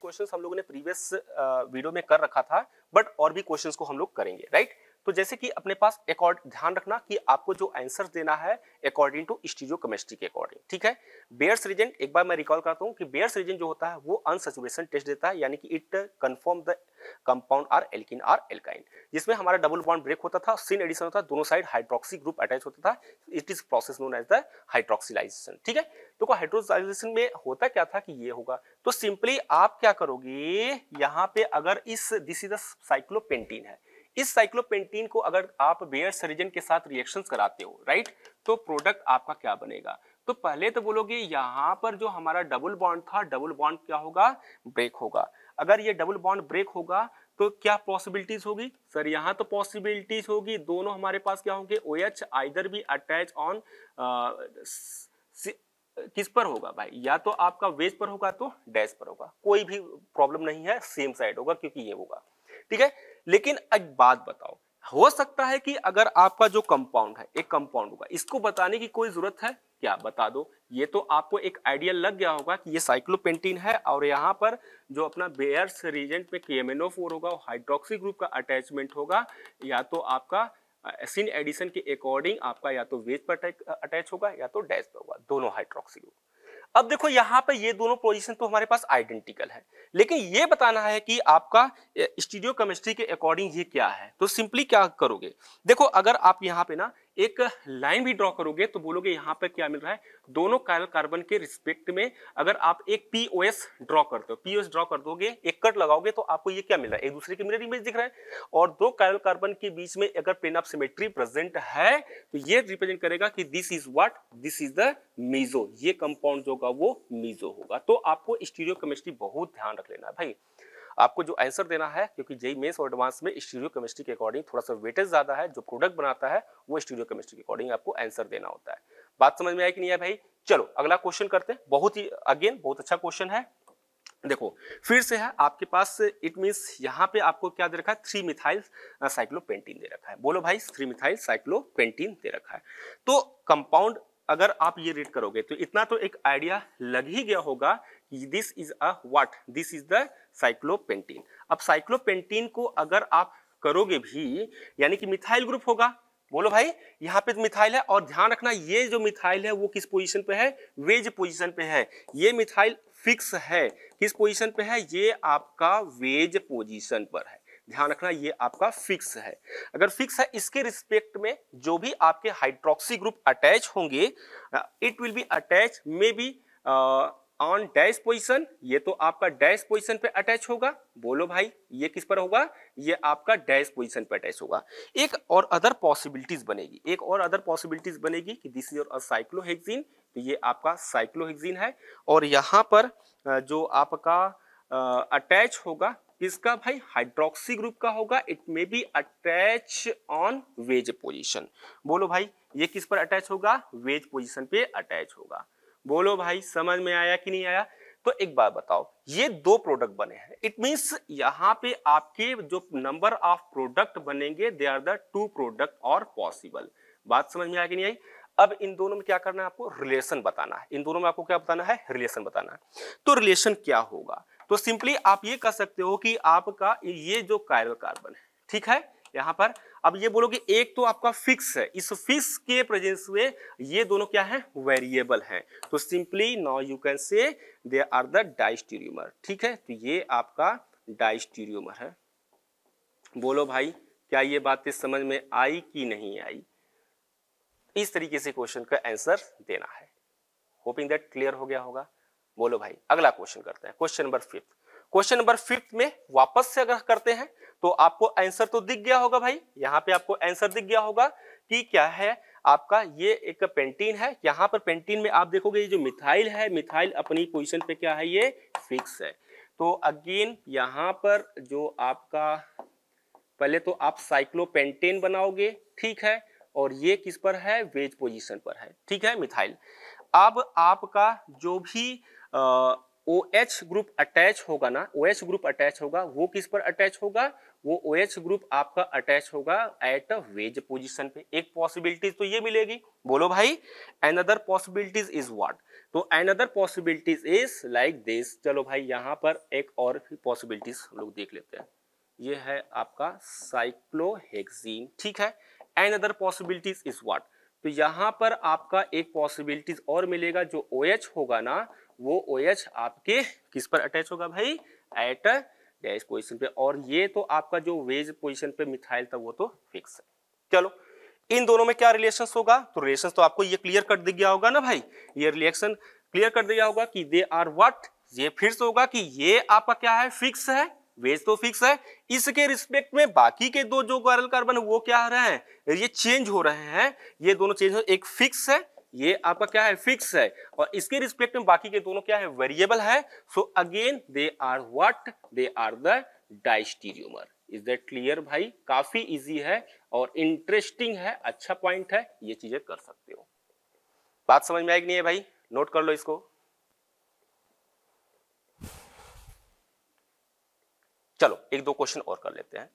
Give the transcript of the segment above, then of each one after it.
Questions हम लोगों ने प्रीवियस वीडियो में कर रखा था, बट और भी क्वेश्चंस को हम लोग करेंगे, राइट। तो जैसे कि अपने पास ध्यान रखना कि आपको जो आंसर देना है अकॉर्डिंग टू स्टीरियोकेमिस्ट्री के अकॉर्डिंग, ठीक है। बेयर्स रीजन, एक बार मैं रिकॉल करता हूं कि बेयर्स रीजन जो होता है वो अनसैचुरेशन टेस्ट देता है, यानी कि it confirm the compound or alkene or alkyne, जिसमें हमारा डबल बॉन्ड ब्रेक होता था, सिन एडिशन होता था, दोनों साइड हाइड्रोक्सी ग्रुप अटैच होता था। It is process known as the hydroxylation, ठीक है। तो हाइड्रोक्सिलाइजेशन में होता क्या था कि ये होगा, तो सिंपली आप क्या करोगे, यहाँ पे अगर दिस इज द साइक्लोपेंटीन है, इस साइक्लोपेंटीन को अगर आप बेयर्स रीजन के साथ रिएक्शंस कराते हो, राइट, तो प्रोडक्ट आपका क्या बनेगा। तो पहले तो बोलोगे यहाँ पर जो हमारा डबल बॉन्ड था, डबल बॉन्ड क्या होगा, ब्रेक होगा। अगर ये डबल बॉन्ड ब्रेक होगा तो क्या पॉसिबिलिटीज होगी सर, यहाँ तो पॉसिबिलिटीज होगी, दोनों हमारे पास क्या होंगे, OH आइदर भी अटैच ऑन किस पर होगा भाई, या तो आपका वेज पर होगा तो डैश पर होगा, कोई भी प्रॉब्लम नहीं है, सेम साइड होगा क्योंकि ये होगा, ठीक है। लेकिन एक बात बताओ, हो सकता है कि अगर आपका जो कंपाउंड है एक कंपाउंड होगा, इसको बताने की कोई जरूरत है क्या, बता दो। ये तो आपको एक आइडिया लग गया होगा कि ये साइक्लोपेंटीन है और यहाँ पर जो अपना बेयर्स रीजेंट में KMnO4 होगा, हाइड्रोक्सी ग्रुप का अटैचमेंट होगा, या तो आपका सिन एडिशन के अकॉर्डिंग आपका या तो वेज पर अटैच होगा या तो डैश पर होगा, दोनों हाइड्रोक्सी ग्रुप। अब देखो यहाँ पे ये दोनों पोजीशन तो हमारे पास आइडेंटिकल है, लेकिन ये बताना है कि आपका स्टीरियोकेमिस्ट्री के अकॉर्डिंग ये क्या है। तो सिंपली क्या करोगे, देखो अगर आप यहाँ पे ना एक लाइन भी ड्रॉ करोगे तो बोलोगे यहाँ पे क्या मिल रहा है, दोनों कायरल कार्बन के रिस्पेक्ट में अगर आप एक POS ड्रॉ करते हो, POS ड्रॉ कर दोगे, एक कट लगाओगे तो आपको ये क्या मिल रहा है, एक दूसरे के मिरर इमेज दिख रहा है, और दो कायरल कार्बन के बीच में अगर प्लेन ऑफ सिमेट्री प्रेजेंट है तो ये रिप्रेजेंट करेगा कि this is what, this is the meso, ये कंपाउंड जो होगा वो मीजो होगा। तो आपको स्टीरियोकेमिस्ट्री बहुत ध्यान रख लेना है भाई, आपको जो आंसर देना है, क्योंकि जेई मेंस और एडवांस में स्टीरियोकेमिस्ट्री के अकॉर्डिंग थोड़ा सा वेटेज ज्यादा है, जो प्रोडक्ट बनाता है वो स्टीरियोकेमिस्ट्री के अकॉर्डिंग आपको आंसर देना होता है। बात समझ में आई कि नहीं है भाई। चलो अगला क्वेश्चन करते हैं, बहुत ही अगेन बहुत अच्छा क्वेश्चन है। देखो फिर से है आपके पास, इट मींस यहाँ पे आपको क्या दे रखा है, 3 मिथाइल साइक्लोपेंटीन दे रखा है। बोलो भाई 3 मिथाइल साइक्लोपेंटीन दे रखा है। तो कंपाउंड अगर आप ये रीड करोगे तो इतना तो एक आइडिया लग ही गया होगा कि this is a what, this is the साइक्लोपेंटीन। अब साइक्लोपेंटीन को अगर आप करोगे भी, यानी कि मिथाइल ग्रुप होगा। बोलो भाई यहाँ पे मिथाइल है, और ध्यान रखना ये जो मिथाइल है वो किस पोजीशन पे है, वेज पोजीशन पे है। ये मिथाइल फिक्स है, किस पोजीशन पे है, ये आपका वेज पोजीशन पर है। ध्यान रखना ये आपका फिक्स है। अगर फिक्स है, इसके रिस्पेक्ट में जो भी आपके हाइड्रोक्सी ग्रुप अटैच होंगे, it will be attach may be on dash position, ये तो आपका डैश पोजीशन पे अटैच होगा। बोलो भाई ये किस पर होगा, ये आपका डैश पोजीशन पे अटैच होगा। एक और अदर पॉसिबिलिटीज बनेगी, एक और अदर पॉसिबिलिटीज बनेगी कि दिस इज योर साइक्लोहेक्सिन, तो ये आपका साइक्लोहेक्सिन है, और यहाँ पर जो आपका अटैच होगा किसका भाई, हाइड्रोक्सी ग्रुप का होगा। It may be attach on wedge position. बोलो भाई ये किस पर अटैच होगा, वेज पोजीशन पे अटैच होगा। बोलो भाई समझ में आया कि नहीं आया। तो एक बात बताओ, ये दो प्रोडक्ट बने हैं, इट मींस यहाँ पे आपके जो नंबर ऑफ प्रोडक्ट बनेंगे दे आर द 2 प्रोडक्ट और पॉसिबल। बात समझ में आया कि नहीं आई। अब इन दोनों में क्या करना है, आपको रिलेशन बताना है। इन दोनों में आपको क्या बताना है, रिलेशन बताना है। तो रिलेशन क्या होगा, तो सिंपली आप ये कह सकते हो कि आपका ये जो कायरल कार्बन है, ठीक है, यहाँ पर अब ये बोलोगे एक तो आपका फिक्स है, इस फिक्स के प्रेजेंस में ये दोनों क्या है, वेरिएबल हैं। तो simply now you can say they are the डाइस्टीरियोमर, ठीक है। तो ये आपका डाइस्टीरियोमर है। बोलो भाई क्या ये बातें समझ में आई कि नहीं आई। इस तरीके से क्वेश्चन का आंसर देना है। होपिंग दैट क्लियर हो गया होगा। बोलो भाई अगला क्वेश्चन करते हैं, क्वेश्चन नंबर 5। क्वेश्चन नंबर 5 में वापस से अगर करते हैं तो आपको आंसर तो दिख गया होगा भाई, यहाँ पे आपको आंसर दिख गया होगा कि क्या है आपका, ये एक पेंटीन है। यहाँ पर पेंटीन में आप देखोगे ये जो मिथाइल है, मिथाइल अपनी पोजीशन पे क्या है, ये फिक्स है। तो अगेन यहाँ पर जो आपका, पहले तो आप साइक्लोपेंटेन बनाओगे, ठीक है, और ये किस पर है, वेज पोजीशन पर है, ठीक है, मिथाइल। अब आपका जो भी OH ग्रुप अटैच होगा ना, OH ग्रुप अटैच होगा, वो किस पर अटैच होगा, वो OH ग्रुप आपका अटैच होगा एट अ वेज पोजीशन पे। एक पॉसिबिलिटी तो ये मिलेगी। बोलो भाई अनदर पॉसिबिलिटीज इज व्हाट, तो another possibilities is like this. चलो भाई यहाँ पर एक और पॉसिबिलिटीज हम लोग देख लेते हैं। ये है आपका साइक्लोहेक्सीन, ठीक है। अनदर पॉसिबिलिटीज इज व्हाट, तो यहाँ पर आपका एक पॉसिबिलिटीज और मिलेगा, जो OH होगा ना वो OH आपके किस पर अटैच होगा भाई, एट डैश पोजीशन पे, और ये तो आपका जो वेज पोजीशन पे मिथाइल था वो तो फिक्स है। चलो इन दोनों में क्या रिलेशन होगा, तो रिलेशन तो आपको ये क्लियर कर दिया होगा ना भाई, ये रिलेशन क्लियर कर दिया होगा कि दे आर व्हाट, ये फिर से होगा कि ये आपका क्या है, फिक्स है, वेज तो फिक्स है, इसके रिस्पेक्ट में बाकी के दो जो पैरेलल कार्बन वो क्या हो रहे हैं, ये चेंज हो रहे हैं, ये दोनों चेंज हो, एक फिक्स है, ये आपका क्या है, फिक्स है, और इसके रिस्पेक्ट में बाकी के दोनों क्या है, वेरिएबल है। So again they are what, they are the diastereomer. Is that clear भाई? काफी इजी है और इंटरेस्टिंग है, अच्छा पॉइंट है, ये चीजें कर सकते हो। बात समझ में आएगी नहीं है भाई? नोट कर लो इसको। चलो एक दो क्वेश्चन और कर लेते हैं,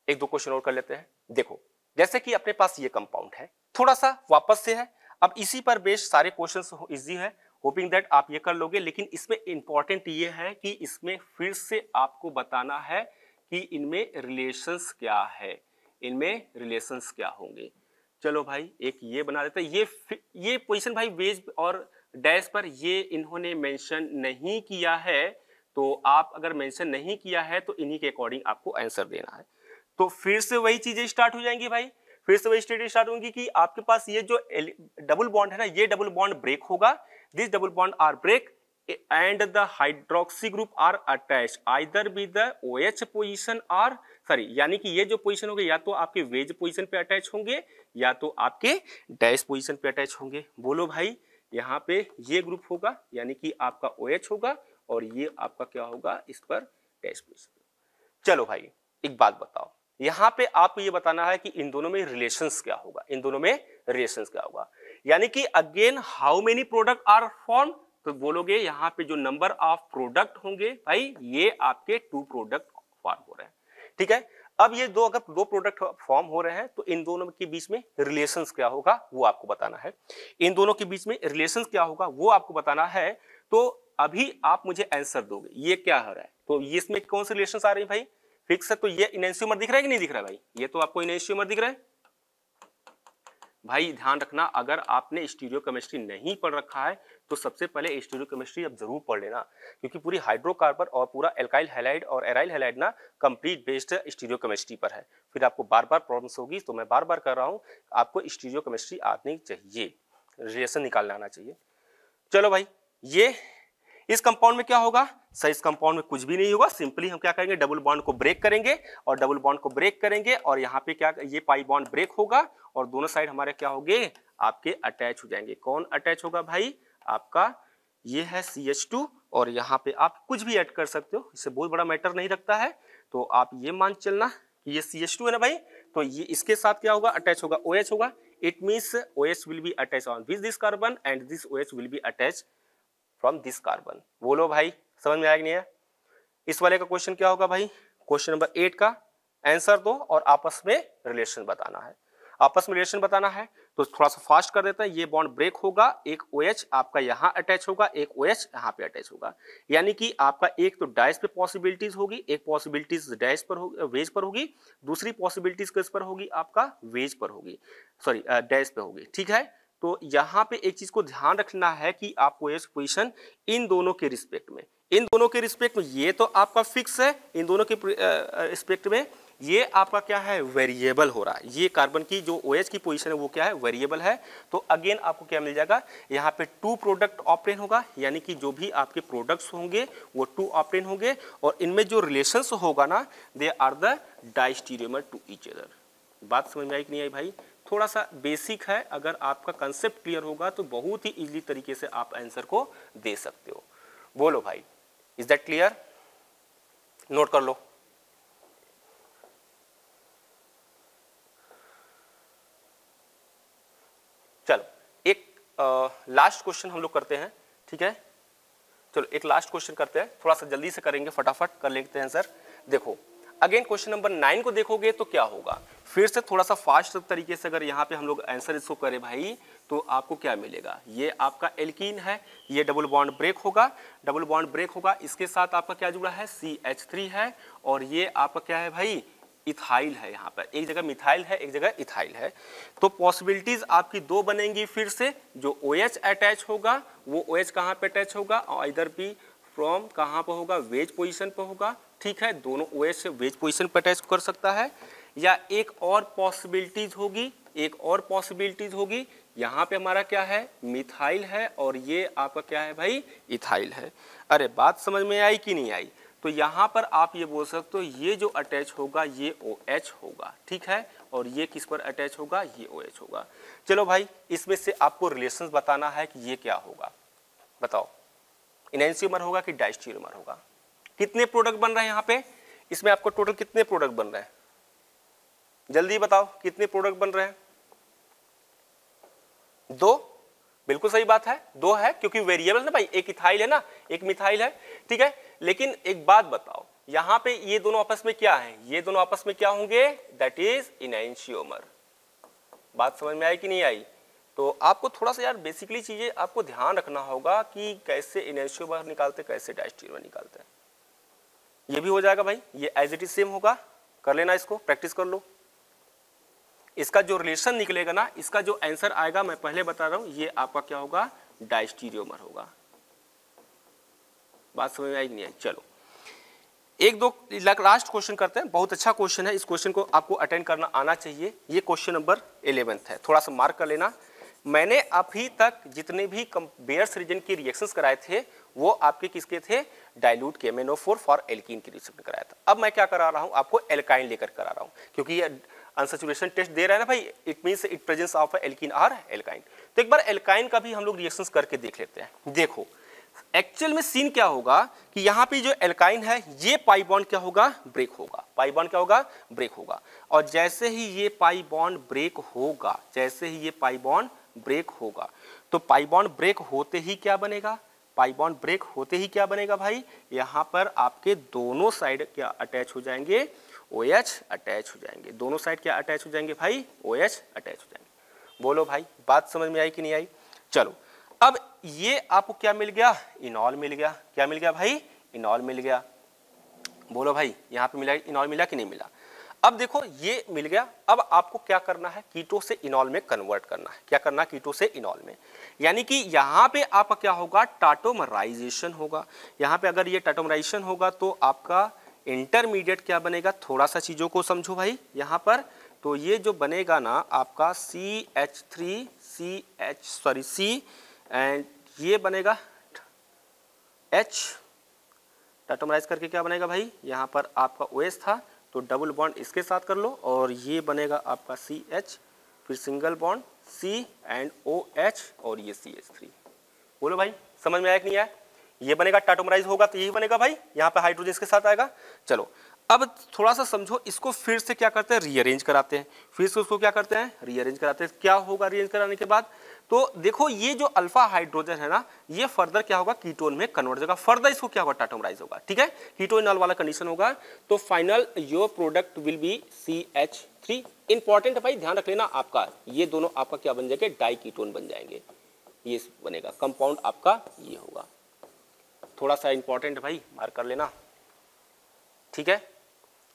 एक दो क्वेश्चन और कर लेते हैं। देखो जैसे कि अपने पास ये कंपाउंड है, थोड़ा सा वापस से है, अब इसी पर बेस्ड सारे क्वेश्चन इजी है, होपिंग दैट आप ये कर लोगे। लेकिन इसमें इंपॉर्टेंट ये है कि इसमें फिर से आपको बताना है कि इनमें रिलेशंस क्या है, इनमें रिलेशंस क्या होंगे। चलो भाई एक ये बना देते हैं, ये पोजीशन भाई वेज और डैश पर ये इन्होंने मेंशन नहीं किया है, तो आप अगर मेंशन नहीं किया है तो इन्हीं के अकॉर्डिंग आपको आंसर देना है। तो फिर से वही चीजें स्टार्ट हो जाएंगी भाई, फिर से वही स्टेट स्टार्ट होंगी कि आपके पास ये जो डबल बॉन्ड है ना, ये डबल बॉन्ड ब्रेक होगा, this double bond are break and the hydroxy group are attached either with the OH position or sorry, यानी कि ये जो पोजीशन होंगे या तो आपके वेज पोजीशन पे अटैच होंगे या तो आपके डैश पोजीशन पे अटैच होंगे। बोलो भाई, यहाँ पे ये ग्रुप होगा यानी कि आपका OH होगा और ये आपका क्या होगा, इस पर डैश पोजीशन। चलो भाई एक बात बताओ, यहाँ पे आपको ये बताना है कि इन दोनों में रिलेशंस क्या होगा, इन दोनों में रिलेशंस क्या होगा, यानी कि again how many product are form, तो बोलोगे यहाँ पे जो नंबर ऑफ प्रोडक्ट होंगे भाई ये आपके 2 प्रोडक्ट फॉर्म हो रहे हैं, ठीक है। अब ये दो अगर 2 प्रोडक्ट फॉर्म हो रहे हैं तो इन दोनों के बीच में रिलेशंस क्या होगा वो आपको बताना है, इन दोनों के बीच में रिलेशंस क्या होगा वो आपको बताना है। तो अभी आप मुझे आंसर दोगे ये क्या हो रहा है, तो ये इसमें कौन से रिलेशंस आ रही है भाई, फिक्स है, तो ये इनेंशियोमर दिख रहा है कि नहीं दिख रहा है भाई, ये तो आपको इनेंशियोमर दिख रहा है भाई। ध्यान रखना अगर आपने स्टीरियोकेमिस्ट्री नहीं पढ़ रखा है तो सबसे पहले स्टीरियोकेमिस्ट्री अब जरूर पढ़ लेना, क्योंकि पूरी हाइड्रोकार्बन और पूरा एल्काइल हैलाइड और एराइल हैलाइड ना कंप्लीट बेस्ड स्टीरियोकेमिस्ट्री पर है, फिर आपको बार बार प्रॉब्लम्स होगी। तो मैं बार बार कर रहा हूँ, आपको स्टीरियोकेमिस्ट्री आनी चाहिए, रिलेशन निकालना आना चाहिए। चलो भाई ये इस कंपाउंड में क्या होगा सर, इस कंपाउंड में कुछ भी नहीं होगा, सिंपली हम क्या करेंगे, डबल बॉन्ड को ब्रेक करेंगे और डबल बॉन्ड को ब्रेक करेंगे और यहाँ पे क्या, ये पाई बॉन्ड ब्रेक होगा और दोनों साइड हमारे क्या होंगे, आपके अटैच हो जाएंगे। कौन अटैच होगा भाई, आपका ये है CH2 और यहाँ पे आप कुछ भी ऐड कर सकते हो, इससे बहुत बड़ा मैटर नहीं रखता है। तो आप ये मान चलना कि ये CH2 है ना भाई, तो ये इसके साथ क्या होगा, अटैच होगा, OH होगा। It means OH will be attach on this carbon and this OH will be attach from this carbon. बोलो भाई समझ में आएगा नहीं है? इस वाले का क्वेश्चन क्या होगा भाई, क्वेश्चन नंबर 8 का आंसर दो और आपस में रिलेशन बताना है, आपस में रिलेशन बताना है। तो थोड़ा सा फास्ट कर देते हैं, ये बॉन्ड ब्रेक होगा, एक OH आपका यहाँ अटैच होगा, एक OH यहाँ पे अटैच होगा, यानी कि आपका एक तो डैश पे पॉसिबिलिटीज होगी, एक पॉसिबिलिटीज डैश पर होगी, वेज पर होगी, दूसरी पॉसिबिलिटीज किस पर होगी, आपका वेज पर होगी, सॉरी डैश पे होगी, ठीक है। तो यहाँ पे एक चीज को ध्यान रखना है कि आपको OH पोजीशन इन दोनों के रिस्पेक्ट में, इन दोनों के रिस्पेक्ट में ये तो आपका फिक्स है, इन दोनों के रिस्पेक्ट में ये आपका क्या है, वेरिएबल हो रहा है। ये कार्बन की जो OH की पोजीशन है वो क्या है, वेरिएबल है। तो अगेन आपको क्या मिल जाएगा, यहाँ पे 2 प्रोडक्ट ऑप्टेन होगा, यानी कि जो भी आपके प्रोडक्ट्स होंगे वो 2 ऑप्टेन होंगे और इनमें जो रिलेशंस होगा ना, they are the diastereomer to each other. बात समझ में आई कि नहीं आई भाई? थोड़ा सा बेसिक है, अगर आपका कंसेप्ट क्लियर होगा तो बहुत ही इजीली तरीके से आप आंसर को दे सकते हो। बोलो भाई, इज दैट क्लियर? नोट कर लो। चलो एक लास्ट क्वेश्चन हम लोग करते हैं, ठीक है। चलो एक लास्ट क्वेश्चन करते हैं, थोड़ा सा जल्दी से करेंगे, फटाफट कर लेते हैं आंसर। देखो अगेन क्वेश्चन नंबर 9 को देखोगे तो क्या होगा, फिर से थोड़ा सा फास्ट तरीके से अगर यहाँ पे हम लोग आंसर इसको करें भाई तो आपको क्या मिलेगा, ये आपका एल्कीन है, ये डबल बॉन्ड ब्रेक होगा, डबल बॉन्ड ब्रेक होगा, इसके साथ आपका क्या जुड़ा है, CH3 है, और ये आपका क्या है भाई, इथाइल है। यहाँ पर एक जगह मिथाइल है, एक जगह इथाइल है। तो पॉसिबिलिटीज आपकी दो बनेंगी फिर से, जो OH अटैच होगा वो OH कहाँ पे अटैच होगा, और इधर भी फ्रॉम कहाँ पर होगा, वेज पोजीशन पर होगा, ठीक है, दोनों OH से वेज पोजीशन पर अटैच कर सकता है। या एक और पॉसिबिलिटीज होगी, एक और पॉसिबिलिटीज होगी, यहाँ पे हमारा क्या है, मिथाइल है, और ये आपका क्या है भाई, इथाइल है। अरे बात समझ में आई कि नहीं आई? तो यहाँ पर आप ये बोल सकते हो ये जो अटैच होगा ये OH होगा, ठीक है, और ये किस पर अटैच होगा, ये OH होगा। चलो भाई, इसमें से आपको रिलेशंस बताना है कि ये क्या होगा, बताओ, इनैंशियोमर होगा कि डायस्टेरियोमर होगा? कितने प्रोडक्ट बन रहे हैं यहाँ पे, इसमें आपको टोटल कितने प्रोडक्ट बन रहे हैं, जल्दी बताओ कितने प्रोडक्ट बन रहे हैं? 2, बिल्कुल सही बात है, 2 है, क्योंकि वेरिएबल ना भाई, एक इथाइल है ना, एक मिथाइल है, ठीक है। लेकिन एक बात बताओ, यहां पे ये दोनों आपस में क्या है, ये दोनों आपस में क्या होंगे, दैट इज इनैंशियोमर। बात समझ में आई कि नहीं आई? तो आपको थोड़ा सा यार बेसिकली चीजें आपको ध्यान रखना होगा कि कैसे इनैंशियोमर निकालते, कैसे डायस्टेरियोमर निकालते हैं। ये भी हो जाएगा भाई, ये एज इट इज सेम होगा, कर लेना, इसको प्रैक्टिस कर लो। इसका जो रिलेशन निकलेगा ना, इसका जो आंसर आएगा, मैं पहले बता रहा हूं, ये आपका क्या होगा, डायस्टेरियोमर होगा। बात समझ में आई नहीं आई? चलो एक दो लास्ट क्वेश्चन करते हैं, बहुत अच्छा क्वेश्चन है, इस क्वेश्चन को आपको अटेंड करना आना चाहिए। ये क्वेश्चन नंबर 11 है, थोड़ा सा मार्क कर लेना। मैंने अभी तक जितने भी बेयर्स रीजन के रिएक्शंस कराए थे वो आपके किसके थे, डाइल्यूट के MnO4 फॉर एल्कीन के रिएक्शन कराया था। अब मैं क्या करा रहा हूं, आपको एल्काइन लेकर करा रहा हूं, क्योंकि ये अनसैचुरेशन टेस्ट दे रहा है ना भाई, it means it presence of alkene और एल्काइन। तो एक बार एल्काइन का भी हम लोग रिएक्शंस करके देख लेते हैं। देखो एक्चुअल में सीन क्या होगा कि यहाँ पे जो एल्काइन है ये पाई बॉन्ड क्या होगा, ब्रेक होगा, पाई बॉन्ड क्या होगा, ब्रेक होगा। और जैसे ही ये पाई बॉन्ड ब्रेक होगा, जैसे ही ये पाई बॉन्ड ब्रेक होगा, तो पाई बॉन्ड ब्रेक होते ही क्या बनेगा, पाई बॉन्ड ब्रेक होते ही क्या बनेगा भाई, यहाँ पर आपके दोनों साइड क्या अटैच हो जाएंगे, OH अटैच हो जाएंगे, दोनों साइड क्या अटैच हो जाएंगे भाई, OH अटैच हो जाएंगे। बोलो भाई बात समझ में आई कि नहीं आई? चलो अब ये आपको क्या मिल गया, इनॉल मिल गया, क्या मिल गया भाई, इनॉल मिल गया। बोलो भाई यहाँ पे मिला, इनॉल मिला कि नहीं मिला? अब देखो ये मिल गया, अब आपको क्या करना है, कीटो से इनॉल में कन्वर्ट करना है। क्या करना, कीटो से इनॉल में, यानी कि यहाँ पे आपका क्या होगा, टाटोमराइजेशन होगा। यहाँ पे अगर ये टाटोमराइजेशन होगा तो आपका इंटरमीडिएट क्या बनेगा, थोड़ा सा चीजों को समझो भाई यहाँ पर। तो ये जो बनेगा ना आपका C एंड ये बनेगा H, टाटोमराइज करके क्या बनेगा भाई, यहाँ पर आपका OH था तो डबल बॉन्ड इसके साथ कर लो, और ये बनेगा आपका CH, फिर single bond C and OH, और ये CH3। बोलो भाई समझ में आया कि नहीं आया? ये बनेगा, टाटोमराइज होगा तो यही बनेगा भाई, यहाँ पे हाइड्रोजन इसके साथ आएगा। चलो अब थोड़ा सा समझो, इसको फिर से क्या करते हैं, रीअरेंज कराते हैं, फिर से उसको क्या करते हैं, रीअरेंज कराते हैं। क्या होगा रीअरेंज कराने के बाद, तो देखो ये जो अल्फा हाइड्रोजन है ना, ये फर्दर क्या होगा, कीटोन में कन्वर्ट होगा, फर्दर इसको क्या होगा, टाटोमराइज होगा, ठीक है, कीटोइनॉल वाला कंडीशन होगा। तो final your product will be CH3। Important है भाई, ध्यान रख लेना आपका, ये दोनों आपका क्या बन जाएंगे, डाई कीटोन बन जाएंगे, ये बनेगा कंपाउंड आपका, ये होगा। थोड़ा सा इंपॉर्टेंट है भाई, मार्क कर लेना, ठीक है।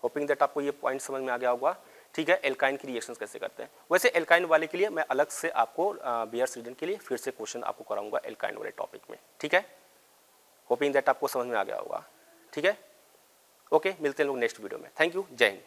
होपिंग दैट आपको ये पॉइंट समझ में आ गया होगा, ठीक है। एल्काइन की रिएक्शंस कैसे करते हैं, वैसे एल्काइन वाले के लिए मैं अलग से आपको बेयर्स रीजन के लिए फिर से क्वेश्चन आपको कराऊंगा एल्काइन वाले टॉपिक में, ठीक है। होपिंग दैट आपको समझ में आ गया होगा, ठीक है। ओके, मिलते हैं लोग नेक्स्ट वीडियो में। थैंक यू, जय हिंद।